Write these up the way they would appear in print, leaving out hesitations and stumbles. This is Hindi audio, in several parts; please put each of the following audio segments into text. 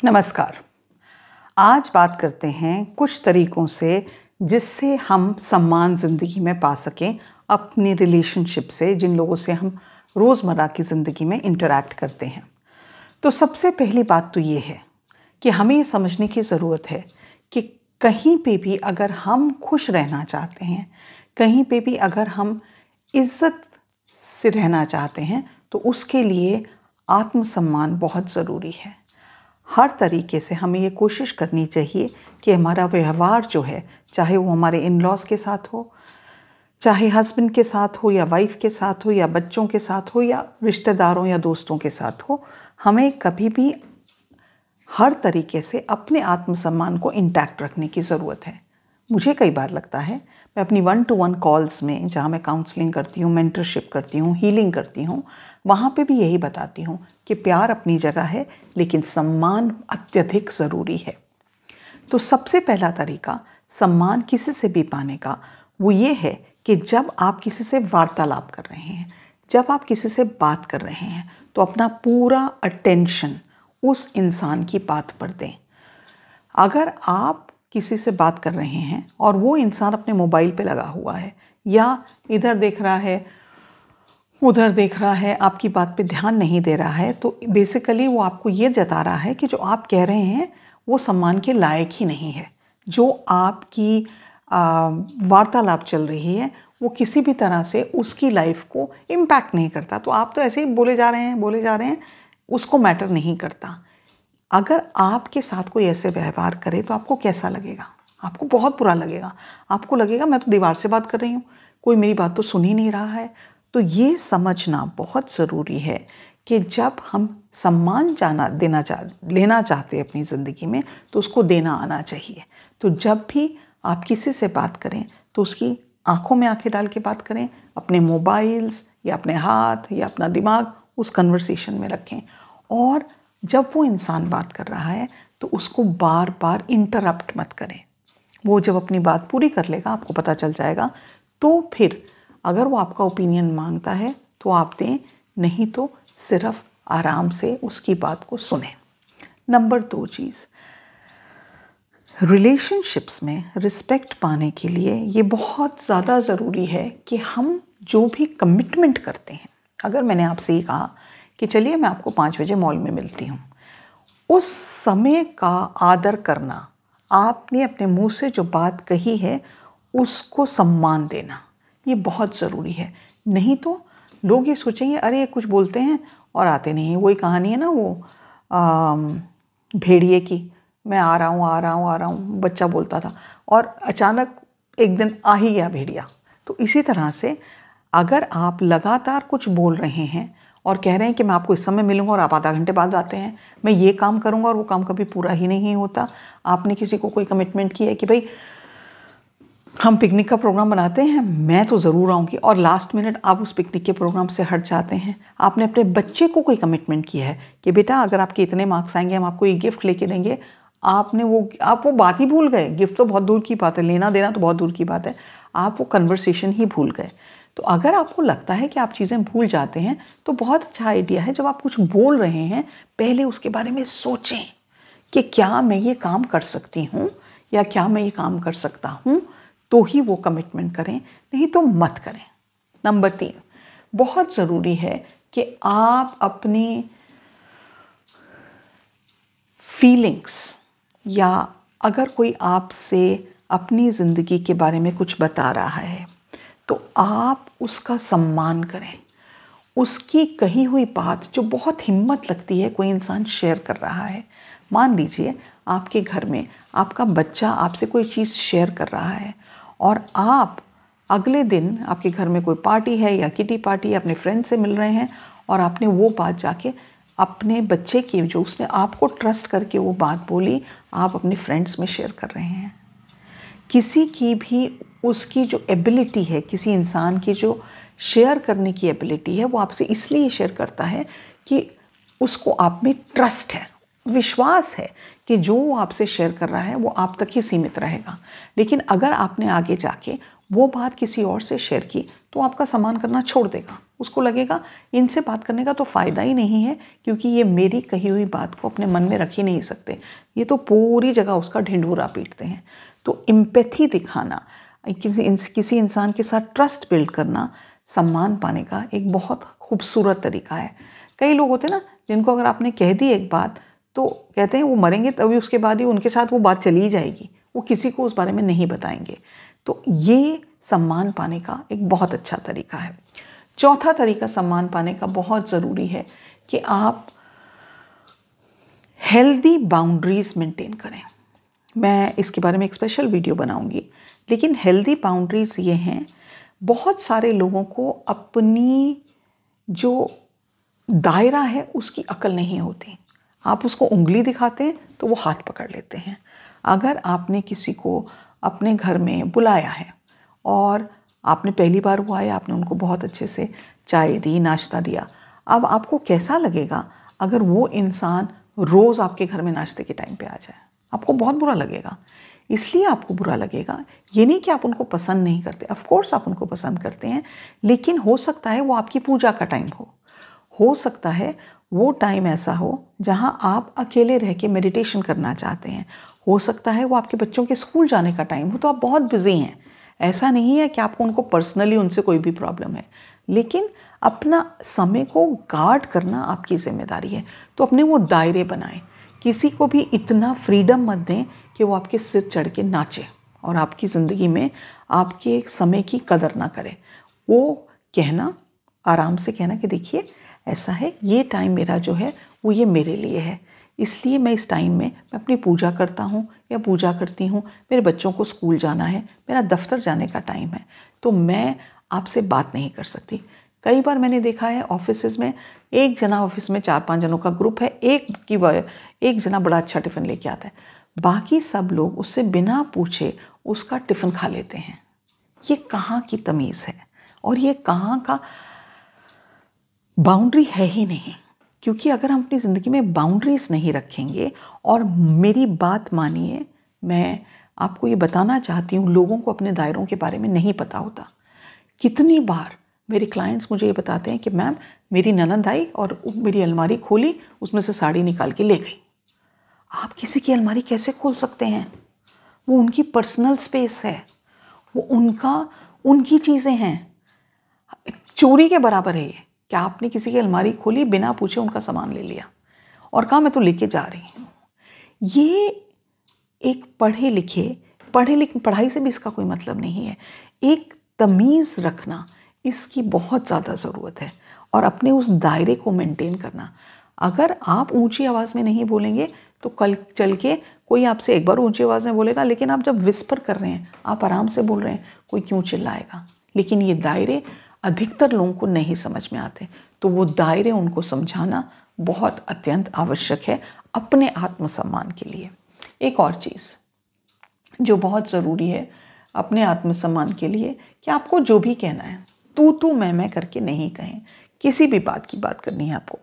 नमस्कार। आज बात करते हैं कुछ तरीकों से जिससे हम सम्मान ज़िंदगी में पा सकें अपनी रिलेशनशिप से, जिन लोगों से हम रोज़मर्रा की ज़िंदगी में इंटरैक्ट करते हैं। तो सबसे पहली बात तो ये है कि हमें ये समझने की ज़रूरत है कि कहीं पे भी अगर हम खुश रहना चाहते हैं, कहीं पे भी अगर हम इज़्ज़त से रहना चाहते हैं, तो उसके लिए आत्मसम्मान बहुत ज़रूरी है। हर तरीके से हमें ये कोशिश करनी चाहिए कि हमारा व्यवहार जो है, चाहे वो हमारे इन-लॉज़ के साथ हो, चाहे हस्बैंड के साथ हो या वाइफ़ के साथ हो या बच्चों के साथ हो या रिश्तेदारों या दोस्तों के साथ हो, हमें कभी भी हर तरीके से अपने आत्मसम्मान को इंटैक्ट रखने की ज़रूरत है। मुझे कई बार लगता है, मैं अपनी 1-to-1 कॉल्स में, जहाँ मैं काउंसलिंग करती हूँ, मेंटरशिप करती हूँ, हीलिंग करती हूँ, वहाँ पे भी यही बताती हूँ कि प्यार अपनी जगह है, लेकिन सम्मान अत्यधिक ज़रूरी है। तो सबसे पहला तरीका सम्मान किसी से भी पाने का वो ये है कि जब आप किसी से वार्तालाप कर रहे हैं, जब आप किसी से बात कर रहे हैं, तो अपना पूरा अटेंशन उस इंसान की बात पर दें। अगर आप किसी से बात कर रहे हैं और वो इंसान अपने मोबाइल पे लगा हुआ है या इधर देख रहा है, उधर देख रहा है, आपकी बात पे ध्यान नहीं दे रहा है, तो बेसिकली वो आपको ये जता रहा है कि जो आप कह रहे हैं वो सम्मान के लायक ही नहीं है। जो आपकी वार्तालाप चल रही है वो किसी भी तरह से उसकी लाइफ को इम्पैक्ट नहीं करता। तो आप तो ऐसे ही बोले जा रहे हैं, उसको मैटर नहीं करता। अगर आपके साथ कोई ऐसे व्यवहार करे तो आपको कैसा लगेगा? आपको बहुत बुरा लगेगा। आपको लगेगा मैं तो दीवार से बात कर रही हूँ, कोई मेरी बात तो सुन ही नहीं रहा है। तो ये समझना बहुत ज़रूरी है कि जब हम सम्मान लेना चाहते हैं अपनी ज़िंदगी में, तो उसको देना आना चाहिए। तो जब भी आप किसी से बात करें तो उसकी आँखों में आँखें डाल के बात करें, अपने मोबाइल्स या अपने हाथ या अपना दिमाग उस कन्वर्सेशन में रखें। और जब वो इंसान बात कर रहा है तो उसको बार बार इंटरप्ट मत करें। वो जब अपनी बात पूरी कर लेगा, आपको पता चल जाएगा, तो फिर अगर वो आपका ओपिनियन मांगता है तो आप दें, नहीं तो सिर्फ आराम से उसकी बात को सुनें। नंबर 2 चीज़, रिलेशनशिप्स में रिस्पेक्ट पाने के लिए ये बहुत ज़्यादा ज़रूरी है कि हम जो भी कमिटमेंट करते हैं, अगर मैंने आपसे ये कहा कि चलिए मैं आपको 5 बजे मॉल में मिलती हूँ, उस समय का आदर करना, आपने अपने मुंह से जो बात कही है उसको सम्मान देना, ये बहुत ज़रूरी है। नहीं तो लोग ये सोचेंगे अरे कुछ बोलते हैं और आते नहीं। वही कहानी है ना वो भेड़िए की, मैं आ रहा हूँ, बच्चा बोलता था और अचानक एक दिन आ ही गया भेड़िया। तो इसी तरह से अगर आप लगातार कुछ बोल रहे हैं और कह रहे हैं कि मैं आपको इस समय मिलूंगा और आप आधा घंटे बाद आते हैं, मैं ये काम करूंगा और वो काम कभी पूरा ही नहीं होता। आपने किसी को कोई कमिटमेंट किया है कि भाई हम पिकनिक का प्रोग्राम बनाते हैं, मैं तो ज़रूर आऊँगी, और लास्ट मिनट आप उस पिकनिक के प्रोग्राम से हट जाते हैं। आपने अपने बच्चे को कोई कमिटमेंट किया है कि बेटा अगर आपके इतने मार्क्स आएंगे हम आपको ये गिफ्ट लेके देंगे, आप वो बात ही भूल गए। गिफ्ट तो बहुत दूर की बात है, लेना देना तो बहुत दूर की बात है, आप वो कन्वर्सेशन ही भूल गए। तो अगर आपको लगता है कि आप चीज़ें भूल जाते हैं तो बहुत अच्छा आइडिया है, जब आप कुछ बोल रहे हैं पहले उसके बारे में सोचें कि क्या मैं ये काम कर सकती हूँ या क्या मैं ये काम कर सकता हूँ, तो ही वो कमिटमेंट करें, नहीं तो मत करें। नंबर 3, बहुत ज़रूरी है कि आप अपनी फीलिंग्स या अगर कोई आपसे अपनी ज़िंदगी के बारे में कुछ बता रहा है तो आप उसका सम्मान करें। उसकी कही हुई बात जो बहुत हिम्मत लगती है, कोई इंसान शेयर कर रहा है, मान लीजिए आपके घर में आपका बच्चा आपसे कोई चीज़ शेयर कर रहा है और आप अगले दिन आपके घर में कोई पार्टी है या किटी पार्टी, अपने फ्रेंड से मिल रहे हैं और आपने वो बात जाके अपने बच्चे की, जो उसने आपको ट्रस्ट करके वो बात बोली, आप अपने फ्रेंड्स में शेयर कर रहे हैं। किसी की भी उसकी जो एबिलिटी है, किसी इंसान की जो शेयर करने की एबिलिटी है, वो आपसे इसलिए शेयर करता है कि उसको आप में ट्रस्ट है, विश्वास है कि जो वो आपसे शेयर कर रहा है वो आप तक ही सीमित रहेगा। लेकिन अगर आपने आगे जाके वो बात किसी और से शेयर की तो आपका सम्मान करना छोड़ देगा। उसको लगेगा इनसे बात करने का तो फ़ायदा ही नहीं है, क्योंकि ये मेरी कही हुई बात को अपने मन में रख ही नहीं सकते, ये तो पूरी जगह उसका ढिंढूरा पीटते हैं। तो एम्पैथी दिखाना, किसी इंसान के साथ ट्रस्ट बिल्ड करना सम्मान पाने का एक बहुत खूबसूरत तरीका है। कई लोग होते हैं ना, जिनको अगर आपने कह दी एक बात तो कहते हैं वो मरेंगे तभी उसके बाद ही उनके साथ वो बात चली जाएगी, वो किसी को उस बारे में नहीं बताएंगे। तो ये सम्मान पाने का एक बहुत अच्छा तरीका है। चौथा तरीका सम्मान पाने का बहुत ज़रूरी है कि आप हेल्दी बाउंड्रीज मेंटेन करें। मैं इसके बारे में एक स्पेशल वीडियो बनाऊंगी, लेकिन हेल्दी बाउंड्रीज ये हैं, बहुत सारे लोगों को अपनी जो दायरा है उसकी अकल नहीं होती। आप उसको उंगली दिखाते हैं तो वो हाथ पकड़ लेते हैं। अगर आपने किसी को अपने घर में बुलाया है और आपने पहली बार वो आया, आपने उनको बहुत अच्छे से चाय दी, नाश्ता दिया, अब आपको कैसा लगेगा अगर वो इंसान रोज़ आपके घर में नाश्ते के टाइम पे आ जाए? आपको बहुत बुरा लगेगा। इसलिए आपको बुरा लगेगा, ये नहीं कि आप उनको पसंद नहीं करते, ऑफ कोर्स आप उनको पसंद करते हैं, लेकिन हो सकता है वो आपकी पूजा का टाइम हो सकता है वो टाइम ऐसा हो जहां आप अकेले रह के मेडिटेशन करना चाहते हैं, हो सकता है वो आपके बच्चों के स्कूल जाने का टाइम हो, तो आप बहुत बिजी हैं। ऐसा नहीं है कि आपको उनको पर्सनली उनसे कोई भी प्रॉब्लम है, लेकिन अपना समय को गार्ड करना आपकी जिम्मेदारी है। तो अपने वो दायरे बनाएं, किसी को भी इतना फ्रीडम मत दें कि वो आपके सिर चढ़ के नाचे और आपकी ज़िंदगी में आपके समय की कदर ना करे। वो कहना, आराम से कहना कि देखिए ऐसा है, ये टाइम मेरा जो है वो ये मेरे लिए है, इसलिए मैं इस टाइम में मैं अपनी पूजा करता हूँ या पूजा करती हूँ, मेरे बच्चों को स्कूल जाना है, मेरा दफ्तर जाने का टाइम है, तो मैं आपसे बात नहीं कर सकती। कई बार मैंने देखा है ऑफिस में, एक जना ऑफिस में 4-5 जनों का ग्रुप है, एक जना बड़ा अच्छा टिफ़िन लेके आता है, बाकी सब लोग उससे बिना पूछे उसका टिफ़िन खा लेते हैं। ये कहाँ की तमीज़ है और ये कहाँ का बाउंड्री है ही नहीं। क्योंकि अगर हम अपनी ज़िंदगी में बाउंड्रीज़ नहीं रखेंगे, और मेरी बात मानिए, मैं आपको ये बताना चाहती हूँ, लोगों को अपने दायरों के बारे में नहीं पता होता। कितनी बार मेरे क्लाइंट्स मुझे ये बताते हैं कि मैम मेरी ननद आई और मेरी अलमारी खोली, उसमें से साड़ी निकाल के ले गई। आप किसी की अलमारी कैसे खोल सकते हैं? वो उनकी पर्सनल स्पेस है, वो उनकी चीज़ें हैं, चोरी के बराबर है ये। क्या आपने किसी की अलमारी खोली, बिना पूछे उनका सामान ले लिया और कहा मैं तो लेके जा रही हूँ? ये एक पढ़ाई से भी इसका कोई मतलब नहीं है। एक तमीज़ रखना, इसकी बहुत ज़्यादा ज़रूरत है, और अपने उस दायरे को मेंटेन करना। अगर आप ऊंची आवाज़ में नहीं बोलेंगे तो कल चल के कोई आपसे एक बार ऊंची आवाज़ में बोलेगा, लेकिन आप जब विस्पर कर रहे हैं, आप आराम से बोल रहे हैं, कोई क्यों चिल्लाएगा? लेकिन ये दायरे अधिकतर लोगों को नहीं समझ में आते, तो वो दायरे उनको समझाना बहुत अत्यंत आवश्यक है अपने आत्मसम्मान के लिए। एक और चीज़ जो बहुत ज़रूरी है अपने आत्मसम्मान के लिए, कि आपको जो भी कहना है तू मैं करके नहीं कहें। किसी भी बात की बात करनी है आपको,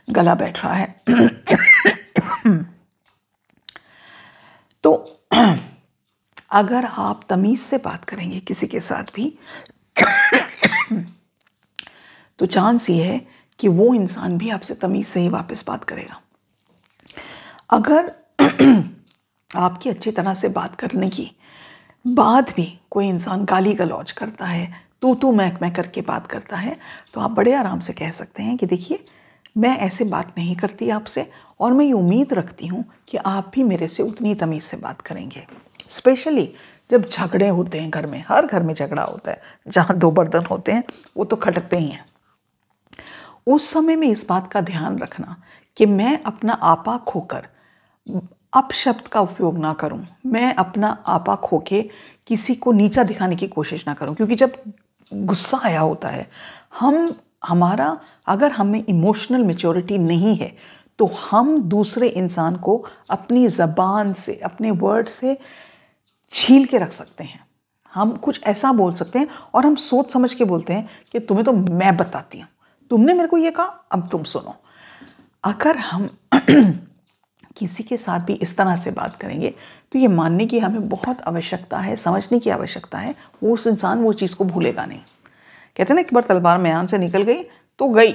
गला बैठ रहा है तो अगर आप तमीज़ से बात करेंगे किसी के साथ भी तो चांस ये है कि वो इंसान भी आपसे तमीज़ से ही वापस बात करेगा। अगर आपकी अच्छी तरह से बात करने की बाद भी कोई इंसान गाली गलौज करता है, तू मैं करके बात करता है, तो आप बड़े आराम से कह सकते हैं कि देखिए मैं ऐसे बात नहीं करती आपसे, और मैं ये उम्मीद रखती हूँ कि आप भी मेरे से उतनी तमीज़ से बात करेंगे। स्पेशली जब झगड़े होते हैं घर में, हर घर में झगड़ा होता है, जहाँ 2 बर्तन होते हैं वो तो खटकते ही हैं। उस समय में इस बात का ध्यान रखना कि मैं अपना आपा खोकर अपशब्द का उपयोग ना करूं, मैं अपना आपा खो के किसी को नीचा दिखाने की कोशिश ना करूं। क्योंकि जब गुस्सा आया होता है, अगर हमें इमोशनल मैच्योरिटी नहीं है, तो हम दूसरे इंसान को अपनी ज़बान से, अपने वर्ड से छील के रख सकते हैं। हम कुछ ऐसा बोल सकते हैं और हम सोच समझ के बोलते हैं कि तुम्हें तो मैं बताती हूँ, तुमने मेरे को ये कहा, अब तुम सुनो। अगर हम किसी के साथ भी इस तरह से बात करेंगे तो ये मानने की हमें बहुत आवश्यकता है, समझने की आवश्यकता है, वो उस इंसान वो चीज़ को भूलेगा नहीं। कहते हैं ना, एक बार तलवार म्यान से निकल गई तो गई।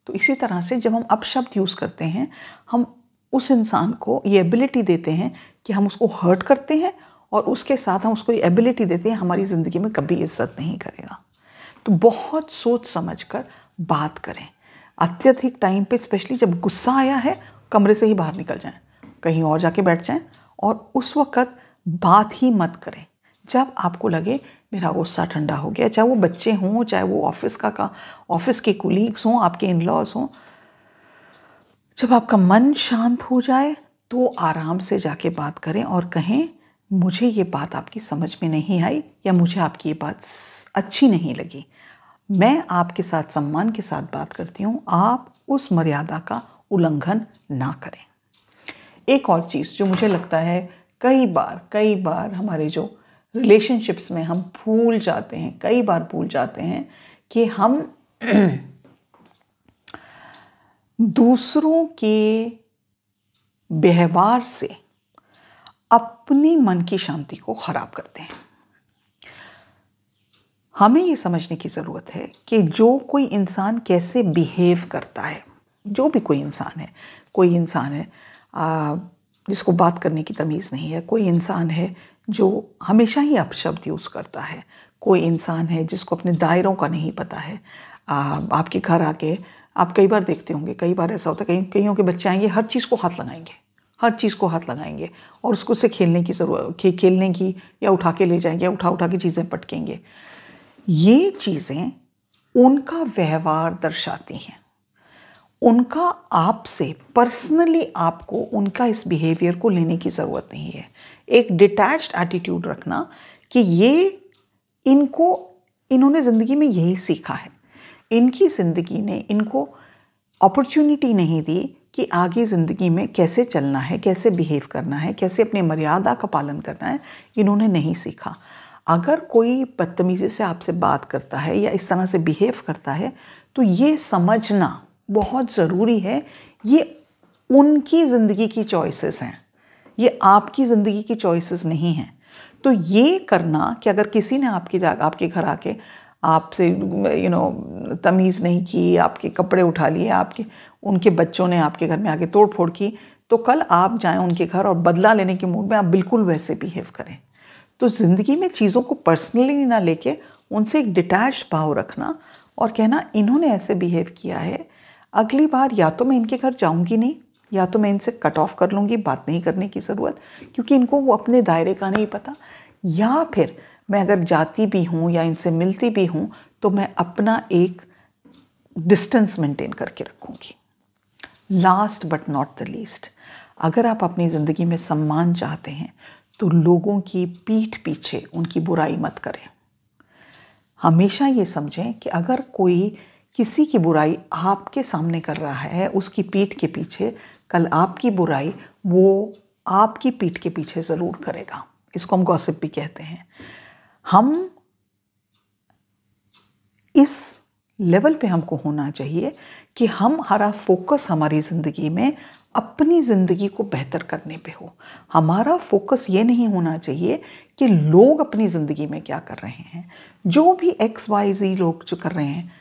तो इसी तरह से जब हम अपशब्द यूज़ करते हैं, हम उस इंसान को ये एबिलिटी देते हैं कि हम उसको हर्ट करते हैं, और उसके साथ हम उसको ये एबिलिटी देते हैं हमारी ज़िंदगी में कभी इज्जत नहीं करेगा। तो बहुत सोच समझ कर बात करें। अत्यधिक टाइम पे, स्पेशली जब गुस्सा आया है, कमरे से ही बाहर निकल जाएं, कहीं और जाके बैठ जाएं, और उस वक़्त बात ही मत करें। जब आपको लगे मेरा गुस्सा ठंडा हो गया, चाहे वो बच्चे हों, चाहे वो ऑफिस के कुलीग्स हों, आपके इन-लॉज हों, जब आपका मन शांत हो जाए तो आराम से जाके बात करें और कहें, मुझे ये बात आपकी समझ में नहीं आई, या मुझे आपकी ये बात अच्छी नहीं लगी। मैं आपके साथ सम्मान के साथ बात करती हूँ, आप उस मर्यादा का उल्लंघन ना करें। एक और चीज़ जो मुझे लगता है कई बार हमारे जो रिलेशनशिप्स में हम भूल जाते हैं, कई बार भूल जाते हैं कि हम दूसरों के व्यवहार से अपनी मन की शांति को खराब करते हैं। हमें ये समझने की ज़रूरत है कि जो कोई इंसान कैसे बिहेव करता है, जो भी कोई इंसान है जिसको बात करने की तमीज़ नहीं है, कोई इंसान है जो हमेशा ही अपशब्द यूज़ करता है, कोई इंसान है जिसको अपने दायरों का नहीं पता है। आपके घर आके आप कई बार देखते होंगे, कई बार ऐसा होता है, कईयों के बच्चे आएंगे, हर चीज़ को हाथ लगाएंगे और उसको से खेलने की या उठा के ले जाएंगे, उठा के चीज़ें पटकेंगे। ये चीज़ें उनका व्यवहार दर्शाती हैं। उनका आपसे पर्सनली आपको उनका इस बिहेवियर को लेने की ज़रूरत नहीं है। एक डिटैच्ड एटीट्यूड रखना कि इन्होंने ज़िंदगी में यही सीखा है, इनकी ज़िंदगी ने इनको अपॉर्चुनिटी नहीं दी कि आगे ज़िंदगी में कैसे चलना है, कैसे बिहेव करना है, कैसे अपनी मर्यादा का पालन करना है, इन्होंने नहीं सीखा। अगर कोई बदतमीज़ी से आपसे बात करता है या इस तरह से बिहेव करता है तो ये समझना बहुत ज़रूरी है, ये उनकी ज़िंदगी की चॉइसेस हैं, ये आपकी ज़िंदगी की चॉइसेस नहीं हैं। तो ये करना कि अगर किसी ने आपके घर आके आपसे तमीज़ नहीं की, आपके कपड़े उठा लिए, उनके बच्चों ने आपके घर में आके तोड़ फोड़ की, तो कल आप जाएं उनके घर और बदला लेने के मूड में आप बिल्कुल वैसे बिहेव करें। तो ज़िंदगी में चीज़ों को पर्सनली ना लेके उनसे एक डिटैच्ड भाव रखना और कहना, इन्होंने ऐसे बिहेव किया है, अगली बार या तो मैं इनके घर जाऊंगी नहीं, या तो मैं इनसे कट ऑफ कर लूँगी, बात नहीं करने की ज़रूरत, क्योंकि इनको वो अपने दायरे का नहीं पता, या फिर मैं अगर जाती भी हूँ या इनसे मिलती भी हूँ तो मैं अपना एक डिस्टेंस मेंटेन करके रखूँगी। Last but not the least, अगर आप अपनी ज़िंदगी में सम्मान चाहते हैं तो लोगों की पीठ पीछे उनकी बुराई मत करें। हमेशा ये समझें कि अगर कोई किसी की बुराई आपके सामने कर रहा है, उसकी पीठ के पीछे, कल आपकी बुराई वो आपकी पीठ के पीछे ज़रूर करेगा। इसको हम गॉसिप भी कहते हैं। हम इस लेवल पे हमको होना चाहिए कि हमारा फोकस हमारी ज़िंदगी में अपनी ज़िंदगी को बेहतर करने पे हो। हमारा फोकस ये नहीं होना चाहिए कि लोग अपनी ज़िंदगी में क्या कर रहे हैं। जो भी XYZ लोग जो कर रहे हैं,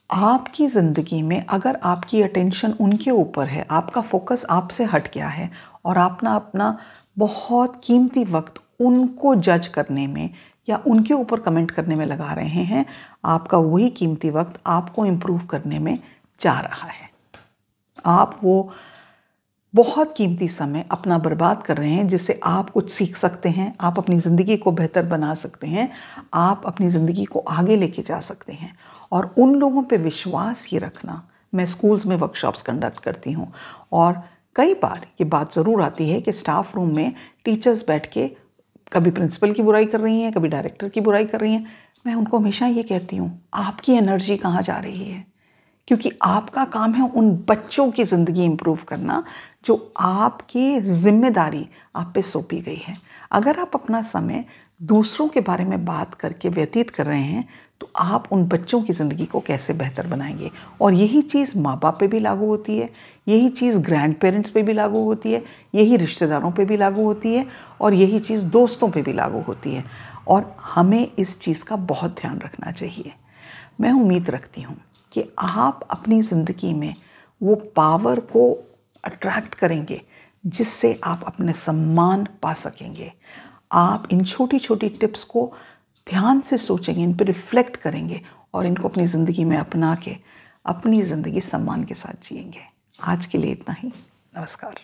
आपकी ज़िंदगी में अगर आपकी अटेंशन उनके ऊपर है, आपका फोकस आपसे हट गया है और आपने अपना बहुत कीमती वक्त उनको जज करने में या उनके ऊपर कमेंट करने में लगा रहे हैं, आपका वही कीमती वक्त आपको इम्प्रूव करने में जा रहा है। आप वो बहुत कीमती समय अपना बर्बाद कर रहे हैं जिससे आप कुछ सीख सकते हैं, आप अपनी ज़िंदगी को बेहतर बना सकते हैं, आप अपनी ज़िंदगी को आगे लेके जा सकते हैं। और उन लोगों पे विश्वास ये रखना, मैं स्कूल्स में वर्कशॉप्स कंडक्ट करती हूँ और कई बार ये बात ज़रूर आती है कि स्टाफ रूम में टीचर्स बैठ के कभी प्रिंसिपल की बुराई कर रही हैं, कभी डायरेक्टर की बुराई कर रही हैं। मैं उनको हमेशा ये कहती हूँ, आपकी एनर्जी कहाँ जा रही है? क्योंकि आपका काम है उन बच्चों की ज़िंदगी इम्प्रूव करना जो आपकी जिम्मेदारी आप पे सौंपी गई है। अगर आप अपना समय दूसरों के बारे में बात करके व्यतीत कर रहे हैं तो आप उन बच्चों की ज़िंदगी को कैसे बेहतर बनाएंगे। और यही चीज़ माँ बाप पे भी लागू होती है, यही चीज़ ग्रैंड पेरेंट्स पे भी लागू होती है, यही रिश्तेदारों पे भी लागू होती है, और यही चीज़ दोस्तों पे भी लागू होती है। और हमें इस चीज़ का बहुत ध्यान रखना चाहिए। मैं उम्मीद रखती हूँ कि आप अपनी ज़िंदगी में वो पावर को अट्रैक्ट करेंगे जिससे आप अपने सम्मान पा सकेंगे। आप इन छोटी छोटी टिप्स को ध्यान से सोचेंगे, इन पर रिफ्लेक्ट करेंगे और इनको अपनी ज़िंदगी में अपना के अपनी ज़िंदगी सम्मान के साथ जिएंगे। आज के लिए इतना ही। नमस्कार।